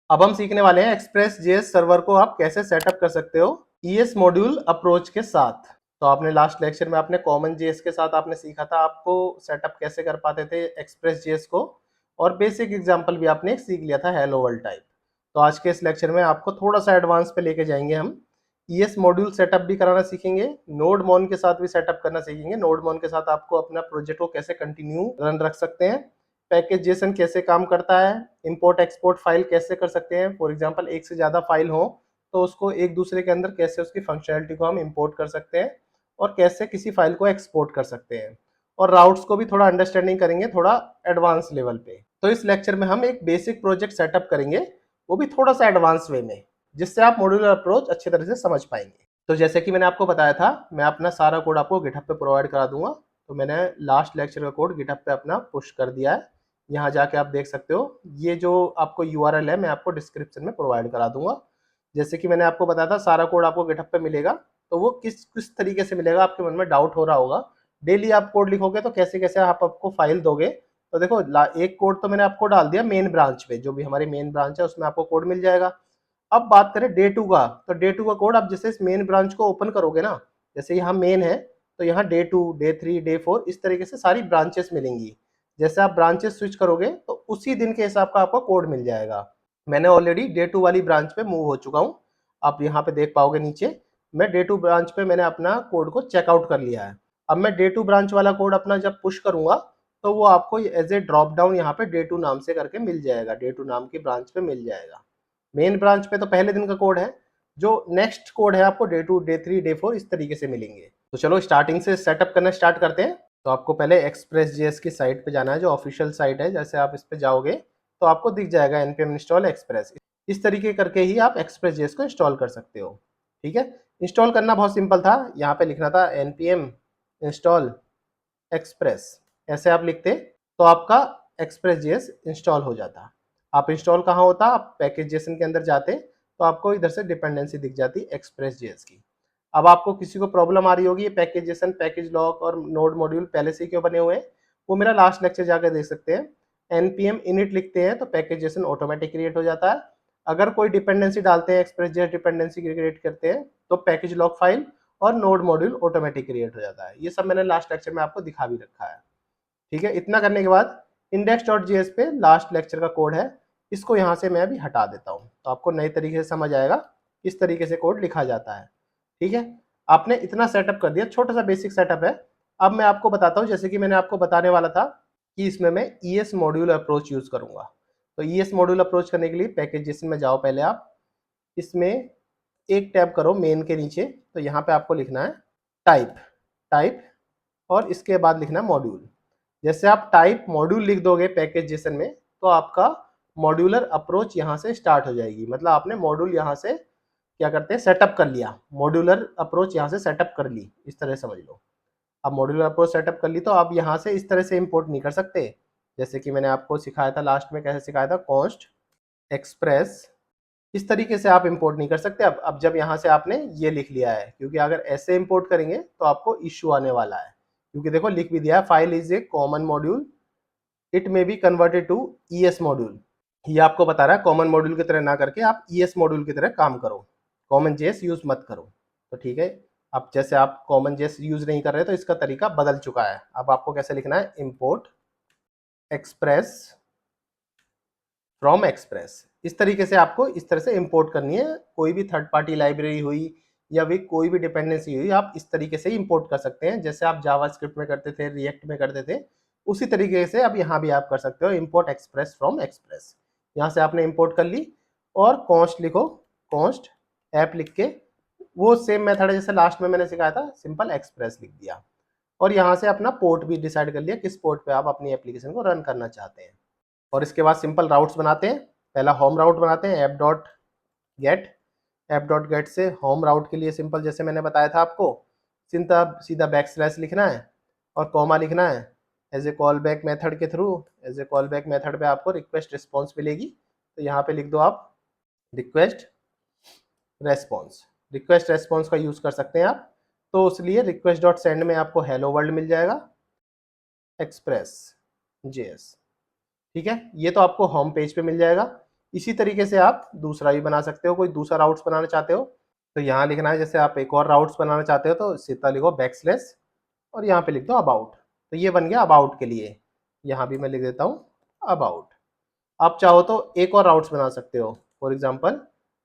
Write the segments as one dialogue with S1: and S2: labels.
S1: अब हम सीखने वाले हैं एक्सप्रेस जेएस सर्वर को आप कैसे सेटअप कर सकते हो ईएस मॉड्यूल अप्रोच के साथ। तो आपने लास्ट लेक्चर में आपने कॉमन जेएस के साथ आपने सीखा था आपको सेटअप कैसे कर पाते थे एक्सप्रेस जेएस को, और बेसिक एग्जांपल भी आपने सीख लिया था हेलो वर्ल्ड टाइप। तो आज के इस लेक्चर में आपको थोड़ा सा एडवांस पे लेके जाएंगे हम। ईएस मॉड्यूल सेटअप भी कराना सीखेंगे, नोड मॉन के साथ भी सेटअप करना सीखेंगे। नोड मॉन के साथ आपको अपना प्रोजेक्ट को कैसे कंटिन्यू रन रख सकते हैं, पैकेज जेसन कैसे काम करता है, इंपोर्ट एक्सपोर्ट फाइल कैसे कर सकते हैं। फॉर एग्जांपल एक से ज़्यादा फाइल हो तो उसको एक दूसरे के अंदर कैसे उसकी फंक्शनैलिटी को हम इंपोर्ट कर सकते हैं, और कैसे किसी फाइल को एक्सपोर्ट कर सकते हैं। और राउट्स को भी थोड़ा अंडरस्टैंडिंग करेंगे थोड़ा एडवांस लेवल पे। तो इस लेक्चर में हम एक बेसिक प्रोजेक्ट सेटअप करेंगे, वो भी थोड़ा सा एडवांस वे में, जिससे आप मॉड्यूलर अप्रोच अच्छी तरह से समझ पाएंगे। तो जैसे कि मैंने आपको बताया था, मैं अपना सारा कोड आपको गिटहब पे प्रोवाइड करा दूंगा। तो मैंने लास्ट लेक्चर का कोड गिटहब पे अपना पुश कर दिया है, यहाँ जाके आप देख सकते हो। ये जो आपको यूआरएल है मैं आपको डिस्क्रिप्शन में प्रोवाइड करा दूंगा। जैसे कि मैंने आपको बताया था सारा कोड आपको गिटहब पे मिलेगा। तो वो किस किस तरीके से मिलेगा आपके मन में डाउट हो रहा होगा। डेली आप कोड लिखोगे तो कैसे कैसे आप आपको फाइल दोगे। तो देखो एक कोड तो मैंने आपको डाल दिया मेन ब्रांच पे, जो भी हमारी मेन ब्रांच है उसमें आपको कोड मिल जाएगा। अब बात करें डे टू का, तो डे टू का कोड आप जैसे इस मेन ब्रांच को ओपन करोगे ना, जैसे यहाँ मेन है तो यहाँ day two day three day four इस तरीके से सारी ब्रांचेस मिलेंगी। जैसे आप ब्रांचेस स्विच करोगे तो उसी दिन के हिसाब का आपको कोड मिल जाएगा। मैंने ऑलरेडी डे टू वाली ब्रांच पे मूव हो चुका हूँ, आप यहाँ पे देख पाओगे नीचे। मैं डे टू ब्रांच पे मैंने अपना कोड को चेकआउट कर लिया है। अब मैं डे टू ब्रांच वाला कोड अपना जब पुश करूंगा तो वो आपको एज ए ड्रॉप डाउन यहाँ पे डे टू नाम से करके मिल जाएगा, डे टू नाम की ब्रांच पे मिल जाएगा। मेन ब्रांच पे तो पहले दिन का कोड है, जो नेक्स्ट कोड है आपको day two day three day four इस तरीके से मिलेंगे। तो चलो स्टार्टिंग से सेटअप करना स्टार्ट करते हैं। तो आपको पहले एक्सप्रेस जेएस की साइट पे जाना है, जो ऑफिशियल साइट है। जैसे आप इस पे जाओगे तो आपको दिख जाएगा npm इंस्टॉल एक्सप्रेस। इस तरीके करके ही आप एक्सप्रेस जेएस को इंस्टॉल कर सकते हो। ठीक है, इंस्टॉल करना बहुत सिंपल था। यहाँ पे लिखना था npm इंस्टॉल एक्सप्रेस, ऐसे आप लिखते तो आपका एक्सप्रेस जेएस इंस्टॉल हो जाता। आप इंस्टॉल कहाँ होता, आप पैकेज जेसन के अंदर जाते तो आपको इधर से डिपेंडेंसी दिख जाती एक्सप्रेस जेएस की। अब आपको किसी को प्रॉब्लम आ रही होगी, ये पैकेज जेसन पैकेज लॉक और नोड मॉड्यूल पहले से क्यों बने हुए हैं, वो मेरा लास्ट लेक्चर जाकर देख सकते हैं। npm init लिखते हैं तो पैकेज जेसन ऑटोमेटिक क्रिएट हो जाता है। अगर कोई डिपेंडेंसी डालते हैं, एक्सप्रेस जेएस डिपेंडेंसी क्रिएट करते हैं, तो पैकेज लॉक फाइल और नोड मॉड्यूल ऑटोमेटिक क्रिएट हो जाता है। ये सब मैंने लास्ट लेक्चर में आपको दिखा भी रखा है। ठीक है, इतना करने के बाद index.js पे लास्ट लेक्चर का कोड है, इसको यहाँ से मैं अभी हटा देता हूँ तो आपको नए तरीके से समझ आएगा किस तरीके से कोड लिखा जाता है। ठीक है, आपने इतना सेटअप कर दिया, छोटा सा बेसिक सेटअप है। अब मैं आपको बताता हूँ, जैसे कि मैंने आपको बताने वाला था कि इसमें मैं ईएस मॉड्यूल अप्रोच यूज करूंगा। तो ईएस मॉड्यूल अप्रोच करने के लिए पैकेज जेसन में जाओ, पहले आप इसमें एक टैब करो मेन के नीचे। तो यहाँ पे आपको लिखना है टाइप, टाइप और इसके बाद लिखना है मॉड्यूल। जैसे आप टाइप मॉड्यूल लिख दोगे पैकेज जेसन में, तो आपका मॉड्यूलर अप्रोच यहाँ से स्टार्ट हो जाएगी। मतलब आपने मॉड्यूल यहाँ से क्या करते हैं सेटअप कर लिया, मॉड्यूलर अप्रोच यहाँ से सेटअप कर ली, इस तरह समझ लो। अब मॉड्यूलर अप्रोच सेटअप कर ली तो आप यहाँ से इस तरह से इंपोर्ट नहीं कर सकते। जैसे कि मैंने आपको सिखाया था लास्ट में, कैसे सिखाया था, कॉन्स्ट एक्सप्रेस, इस तरीके से आप इंपोर्ट नहीं कर सकते। अब जब यहाँ से आपने ये लिख लिया है, क्योंकि अगर ऐसे इंपोर्ट करेंगे तो आपको इश्यू आने वाला है। क्योंकि देखो लिख भी दिया है, file is a common module, it may be converted to ES module. ये आपको बता रहा है कॉमन मॉड्यूल की तरह ना करके आप ईएस मॉड्यूल की तरह काम करो, कॉमन जेएस यूज मत करो। तो ठीक है, अब जैसे आप कॉमन जेएस यूज नहीं कर रहे तो इसका तरीका बदल चुका है। अब आपको कैसे लिखना है, इंपोर्ट एक्सप्रेस फ्रॉम एक्सप्रेस, इस तरीके से आपको इस तरह से इंपोर्ट करनी है। कोई भी थर्ड पार्टी लाइब्रेरी हुई या भी कोई भी डिपेंडेंसी हुई, आप इस तरीके से इंपोर्ट कर सकते हैं। जैसे आप जावास्क्रिप्ट में करते थे, रिएक्ट में करते थे, उसी तरीके से अब यहाँ भी आप कर सकते हो, इंपोर्ट एक्सप्रेस फ्रॉम एक्सप्रेस। यहाँ से आपने इंपोर्ट कर ली और कॉन्स्ट लिखो, कॉन्स्ट ऐप लिख के वो सेम मेथड है जैसे लास्ट में मैंने सिखाया था, सिंपल एक्सप्रेस लिख दिया। और यहाँ से अपना पोर्ट भी डिसाइड कर लिया, किस पोर्ट पे आप अपनी एप्लीकेशन को रन करना चाहते हैं। और इसके बाद सिंपल राउट्स बनाते हैं। पहला होम राउट बनाते हैं, app dot gate. App dot gate से होम राउट के लिए सिंपल जैसे मैंने बताया था आपको, सीधा सीधा बैक स्लैश लिखना है और कॉमा लिखना है। As a call back method के थ्रू, as a call back method पे आपको रिक्वेस्ट रिस्पॉन्स मिलेगी। तो यहाँ पे लिख दो आप रिक्वेस्ट रेस्पॉन्स, रिक्वेस्ट रेस्पॉन्स का यूज़ कर सकते हैं आप। तो उसलिए रिक्वेस्ट डॉट सेंड में आपको हेलो वर्ल्ड मिल जाएगा एक्सप्रेस जेएस। ठीक है, ये तो आपको होम पेज पे मिल जाएगा। इसी तरीके से आप दूसरा भी बना सकते हो, कोई दूसरा राउट्स बनाना चाहते हो तो यहाँ लिखना है, जैसे आप एक और राउट्स बनाना चाहते हो तो सीधा लिखो बैकस्लैश और यहाँ पे लिख दो अबाउट। तो ये बन गया अबाउट के लिए, यहाँ भी मैं लिख देता हूँ अबाउट। आप चाहो तो एक और राउट्स बना सकते हो, फॉर एग्जांपल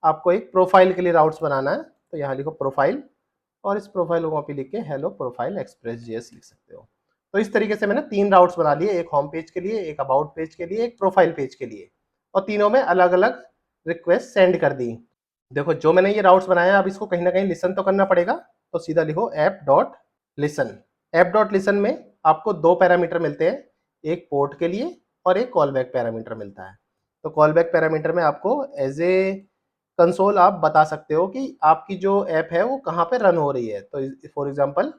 S1: आपको एक प्रोफाइल के लिए राउट्स बनाना है तो यहाँ लिखो प्रोफाइल और इस प्रोफाइल को कॉपी लिख के हेलो प्रोफाइल एक्सप्रेस जेएस लिख सकते हो। तो इस तरीके से मैंने 3 राउट्स बना लिए, एक होम पेज के लिए, एक अबाउट पेज के लिए, एक प्रोफाइल पेज के लिए, और तीनों में अलग अलग रिक्वेस्ट सेंड कर दी। देखो जो मैंने ये राउट्स बनाया, अब इसको कहीं ना कहीं लिसन तो करना पड़ेगा, तो सीधा लिखो app dot listen. App dot listen में आपको 2 पैरामीटर मिलते हैं, एक पोर्ट के लिए और एक कॉल बैक पैरामीटर मिलता है। तो कॉल बैक पैरामीटर में आपको एज ए कंसोल आप बता सकते हो कि आपकी जो ऐप है वो कहाँ पे रन हो रही है। तो फॉर एग्जांपल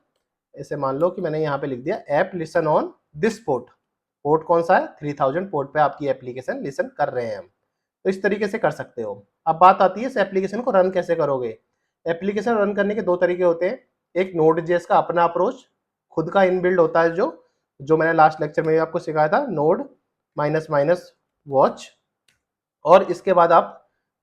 S1: ऐसे मान लो कि मैंने यहाँ पे लिख दिया app listen on this port. Port कौन सा है? 3000 पोर्ट पे आपकी एप्लीकेशन लिसन कर रहे हैं हम। तो इस तरीके से कर सकते हो। अब बात आती है इस एप्लीकेशन को रन कैसे करोगे। एप्लीकेशन रन करने के 2 तरीके होते हैं। एक नोड जेएस का अपना अप्रोच, खुद का इनबिल्ड होता है, जो मैंने लास्ट लेक्चर में भी आपको सिखाया था, नोड माइनस माइनस वॉच। और इसके बाद आप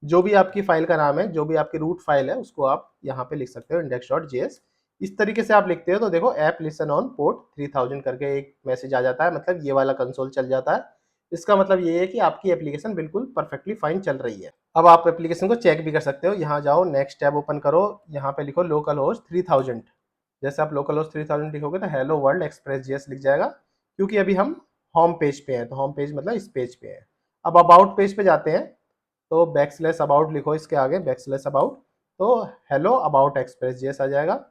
S1: जो भी आपकी फाइल का नाम है, जो भी आपकी रूट फाइल है, उसको आप यहाँ पे लिख सकते हो index.js। इस तरीके से आप लिखते हो तो देखो ऐप लिसन ऑन पोर्ट 3000 करके एक मैसेज आ जाता है, मतलब ये वाला कंसोल चल जाता है। इसका मतलब ये है कि आपकी एप्लीकेशन बिल्कुल परफेक्टली फाइन चल रही है। अब आप एप्लीकेशन को चेक भी कर सकते हो। यहाँ जाओ, नेक्स्ट टैब ओपन करो, यहाँ पे लिखो लोकल होस्ट 3000। जैसे आप लोकल होस्ट 3000 लिखोगे तो हेलो वर्ल्ड एक्सप्रेस जेएस लिख जाएगा, क्योंकि अभी हम होम पेज पे हैं। तो होम पेज मतलब इस पेज पे है। अब अबाउट पेज पे जाते हैं तो बैकस्लैश अबाउट लिखो, इसके आगे बैकस्लैश अबाउट, तो हेलो अबाउट एक्सप्रेस जेएस आ जाएगा।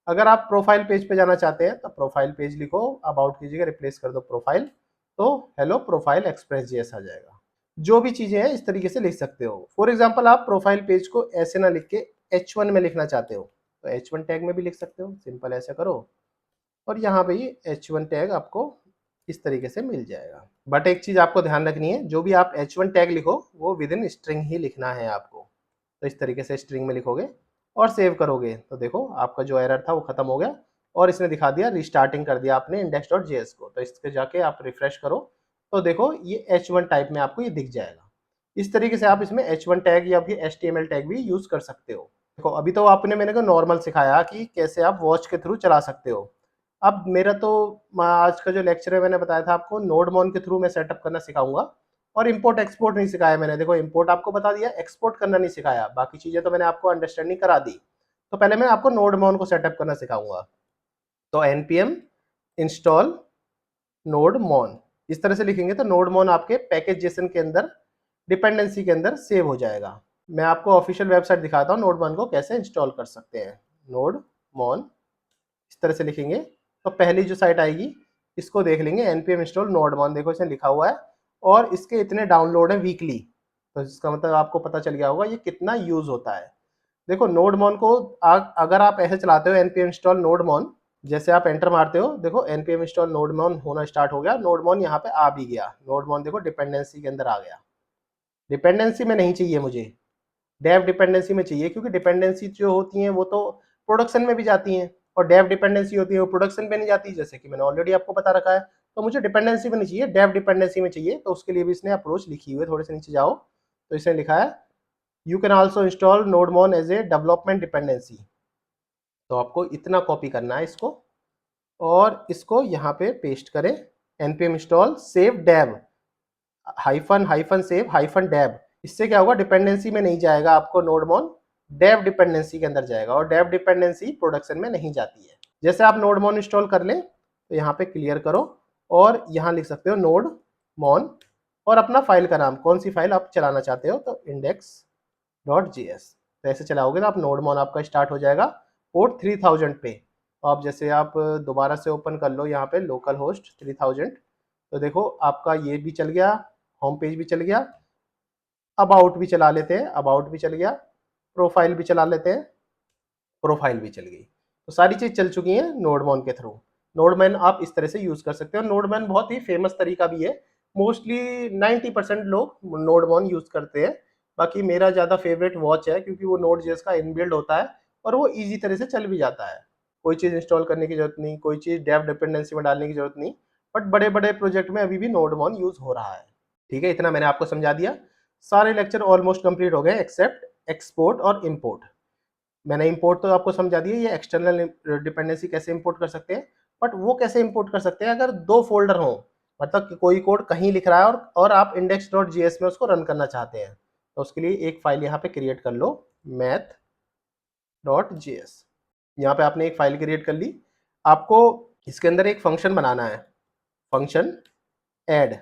S1: अगर आप प्रोफाइल पेज पे जाना चाहते हैं तो प्रोफाइल पेज लिखो, अबाउट की जगह रिप्लेस कर दो प्रोफाइल, तो हेलो प्रोफाइल एक्सप्रेस जेएस आ जाएगा। जो भी चीजें हैं इस तरीके से लिख सकते हो। फॉर एग्जाम्पल आप प्रोफाइल पेज को ऐसे ना लिख के H1 में लिखना चाहते हो तो H1 टैग में भी लिख सकते हो, सिंपल ऐसे करो और यहाँ पे ही H1 टैग आपको इस तरीके से मिल जाएगा। बट एक चीज आपको ध्यान रखनी है, जो भी आप H1 टैग लिखो वो विद इन स्ट्रिंग ही लिखना है आपको। तो इस तरीके से स्ट्रिंग में लिखोगे और सेव करोगे तो देखो आपका जो एरर था वो खत्म हो गया और इसने दिखा दिया रिस्टार्टिंग कर दिया आपने index.js को। तो इसके जाके आप रिफ्रेश करो तो देखो ये H1 टाइप में आपको ये दिख जाएगा। इस तरीके से आप इसमें H1 टैग या फिर HTML टैग भी यूज कर सकते हो। देखो अभी तो आपने मैंने को नॉर्मल सिखाया कि कैसे आप वॉच के थ्रू चला सकते हो। अब मेरा तो आज का जो लेक्चर है, मैंने बताया था आपको नोडमॉन के थ्रू मैं सेटअप करना सिखाऊंगा, और इंपोर्ट एक्सपोर्ट नहीं सिखाया मैंने। देखो इंपोर्ट आपको बता दिया, एक्सपोर्ट करना नहीं सिखाया, बाकी चीजें तो मैंने आपको अंडरस्टैंडिंग करा दी। तो पहले मैं आपको नोडमॉन को सेटअप करना सिखाऊंगा। तो npm इंस्टॉल नोडमॉन इस तरह से लिखेंगे तो नोडमॉन आपके पैकेज जेसन के अंदर डिपेंडेंसी के अंदर सेव हो जाएगा। मैं आपको ऑफिशियल वेबसाइट दिखाता हूँ नोडमॉन को कैसे इंस्टॉल कर सकते हैं। नोडमॉन इस तरह से लिखेंगे तो पहली जो साइट आएगी इसको देख लेंगे, npm इंस्टॉल नोडमॉन, देखो इसमें लिखा हुआ है और इसके इतने डाउनलोड है वीकली। तो इसका मतलब आपको पता चल गया होगा ये कितना यूज होता है। देखो नोडमॉन को अगर आप ऐसे चलाते हो npm इंस्टॉल नोडमॉन, जैसे आप एंटर मारते हो देखो npm इंस्टॉल नोडमॉन होना स्टार्ट हो गया, नोडमॉन यहाँ पे आ भी गया। नोडमॉन देखो डिपेंडेंसी के अंदर आ गया। डिपेंडेंसी में नहीं चाहिए मुझे, डेव डिपेंडेंसी में चाहिए, क्योंकि डिपेंडेंसी जो होती हैं वो तो प्रोडक्शन में भी जाती हैं और डेव डिपेंडेंसी होती है वो प्रोडक्शन पे नहीं जाती, जैसे कि मैंने ऑलरेडी आपको बता रखा है। तो मुझे डिपेंडेंसी में नहीं चाहिए, डेव डिपेंडेंसी में चाहिए। तो उसके लिए भी इसने अप्रोच लिखी हुई है, थोड़े से नीचे जाओ तो इसने लिखा है you can also install nodemon as a development dependency. तो आपको इतना कॉपी करना है इसको और इसको यहाँ पे पेस्ट करें, npm install save dev hyphen hyphen save hyphen dev. इससे क्या होगा, डिपेंडेंसी में नहीं जाएगा आपको नोडमॉन, डेव डिपेंडेंसी के अंदर जाएगा, और डेव डिपेंडेंसी प्रोडक्शन में नहीं जाती है। जैसे आप नोडमॉन इंस्टॉल कर लें तो यहाँ पे क्लियर करो और यहाँ लिख सकते हो नोडमॉन और अपना फाइल का नाम, कौन सी फाइल आप चलाना चाहते हो, तो index.js। तो ऐसे चलाओगे तो आप नोडमॉन आपका स्टार्ट हो जाएगा पोर्ट 3000 पे। तो आप जैसे आप दोबारा से ओपन कर लो यहाँ पे लोकल होस्ट 3000, तो देखो आपका ये भी चल गया, होम पेज भी चल गया, अबाउट भी चला लेते हैं, अबाउट भी चल गया, प्रोफाइल भी चला लेते हैं, प्रोफाइल भी चल गई। तो सारी चीज चल चुकी हैं नोडमॉन के थ्रू। नोडमैन आप इस तरह से यूज कर सकते हो। नोडमैन बहुत ही फेमस तरीका भी है, मोस्टली 90% लोग नोडमॉन यूज करते हैं। बाकी मेरा ज्यादा फेवरेट वॉच है, क्योंकि वो नोड जेएस का इनबिल्ड होता है और वो इजी तरह से चल भी जाता है। कोई चीज इंस्टॉल करने की जरूरत नहीं, कोई चीज डेव डिपेंडेंसी में डालने की जरूरत नहीं। बट बड़े बड़े प्रोजेक्ट में अभी भी नोडमॉन यूज हो रहा है। ठीक है, इतना मैंने आपको समझा दिया। सारे लेक्चर ऑलमोस्ट कंप्लीट हो गए एक्सेप्ट एक्सपोर्ट और इंपोर्ट। मैंने इंपोर्ट तो आपको समझा दिया, ये एक्सटर्नल डिपेंडेंसी कैसे इंपोर्ट कर सकते हैं, बट वो कैसे इंपोर्ट कर सकते हैं अगर दो फोल्डर हो, मतलब कि कोई कोड कहीं लिख रहा है और आप index.js में उसको रन करना चाहते हैं, तो उसके लिए एक फाइल यहाँ पे क्रिएट कर लो, math.js। यहाँ पे आपने एक फाइल क्रिएट कर ली, आपको इसके अंदर एक फंक्शन बनाना है, function add,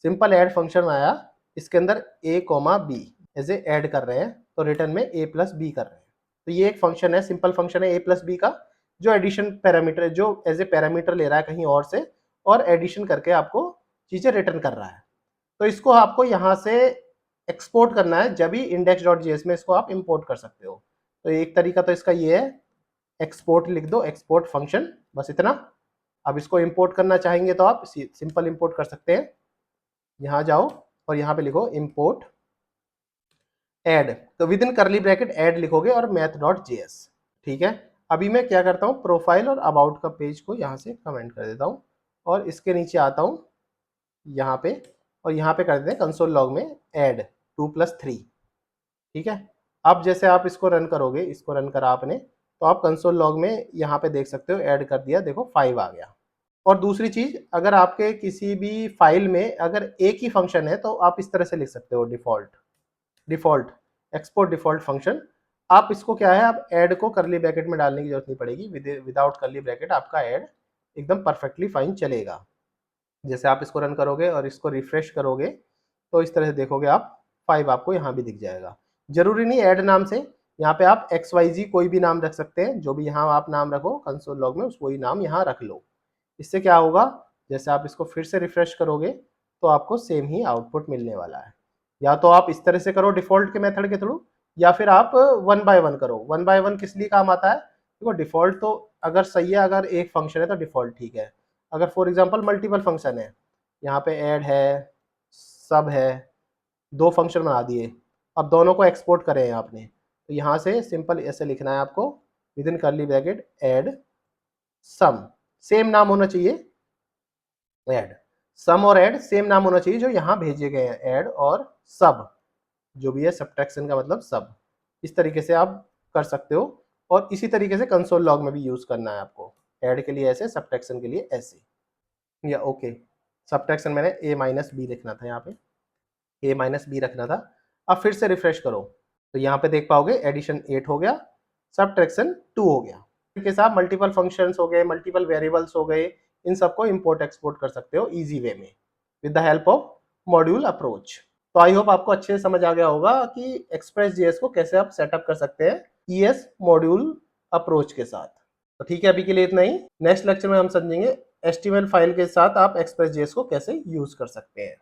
S1: simple add function आया, इसके अंदर a, b ऐसे ऐड कर रहे हैं, तो रिटर्न में a प्लस बी कर रहे हैं। तो ये एक फंक्शन है, सिंपल फंक्शन है a प्लस बी का, जो एडिशन पैरामीटर, जो एज ए पैरामीटर ले रहा है कहीं और से, और एडिशन करके आपको चीजें रिटर्न कर रहा है। तो इसको आपको यहाँ से एक्सपोर्ट करना है, जब ही index.js में इसको आप इंपोर्ट कर सकते हो। तो एक तरीका तो इसका ये है, एक्सपोर्ट लिख दो, एक्सपोर्ट फंक्शन, बस इतना। अब इसको इंपोर्ट करना चाहेंगे तो आप सिंपल इंपोर्ट कर सकते हैं, यहाँ जाओ और यहाँ पे लिखो इंपोर्ट ऐड, तो विद इन करली ब्रैकेट ऐड लिखोगे और math.js। ठीक है, अभी मैं क्या करता हूँ, प्रोफाइल और अबाउट का पेज को यहाँ से कमेंट कर देता हूँ और इसके नीचे आता हूँ यहाँ पे, और यहाँ पे कर देते हैं कंसोल लॉग में ऐड 2+3। ठीक है, अब जैसे आप इसको रन करोगे, इसको रन करा आपने, तो आप कंसोल लॉग में यहाँ पे देख सकते हो ऐड कर दिया, देखो 5 आ गया। और दूसरी चीज, अगर आपके किसी भी फाइल में अगर एक ही फंक्शन है तो आप इस तरह से लिख सकते हो, डिफॉल्ट एक्सपोर्ट डिफॉल्ट फंक्शन। आप इसको क्या है, आप ऐड को करली ब्रैकेट में डालने की जरूरत नहीं पड़ेगी, विदाउट करली ब्रैकेट आपका ऐड एकदम परफेक्टली फाइन चलेगा। जैसे आप इसको रन करोगे और इसको रिफ्रेश करोगे, तो इस तरह से देखोगे आप 5 आपको यहाँ भी दिख जाएगा। जरूरी नहीं ऐड नाम से, यहाँ पे आप XYZ कोई भी नाम रख सकते हैं, जो भी यहाँ आप नाम रखो कंसोल लॉग में, वही नाम यहाँ रख लो। इससे क्या होगा, जैसे आप इसको फिर से रिफ्रेश करोगे तो आपको सेम ही आउटपुट मिलने वाला है। या तो आप इस तरह से करो डिफॉल्ट के मेथड के थ्रू, या फिर आप 1 बाय 1 करो। 1 बाय 1 किस लिए काम आता है, देखो डिफॉल्ट तो अगर सही है, अगर एक फंक्शन है तो डिफॉल्ट ठीक है। अगर फॉर एग्जांपल मल्टीपल फंक्शन है, यहाँ पे ऐड है, सब है, 2 फंक्शन बना दिए, अब दोनों को एक्सपोर्ट करें आपने, तो यहाँ से सिंपल ऐसे लिखना है आपको, विद इन करली ब्रैकेट ऐड सम, सेम नाम होना चाहिए, ऐड सम और ऐड सेम नाम होना चाहिए जो यहाँ भेजे गए हैं, ऐड और सब, जो भी है सब्ट्रैक्शन का मतलब सब। इस तरीके से आप कर सकते हो, और इसी तरीके से कंसोल लॉग में भी यूज करना है आपको, ऐड के लिए ऐसे, सब्ट्रैक्शन के लिए ऐसे। या ओके, सब्ट्रैक्शन मैंने a माइनस बी लिखना था, यहाँ पे a माइनस बी रखना था। अब फिर से रिफ्रेश करो तो यहाँ पे देख पाओगे एडिशन 8 हो गया, सब्ट्रैक्शन 2 हो गया। के साथ मल्टीपल फंक्शंस हो गए, मल्टीपल वेरिएबल्स हो गए, इन सबको इंपोर्ट एक्सपोर्ट कर सकते हो इजी वे में with the help of module approach. तो आई होप आपको अच्छे से समझ आ गया होगा कि एक्सप्रेस जेएस को कैसे आप सेटअप कर सकते हैं ईएस मॉड्यूल अप्रोच के साथ। तो ठीक है, अभी के लिए इतना ही। नेक्स्ट लेक्चर में हम समझेंगे HTML फाइल के साथ आप एक्सप्रेस जेएस को कैसे यूज कर सकते हैं।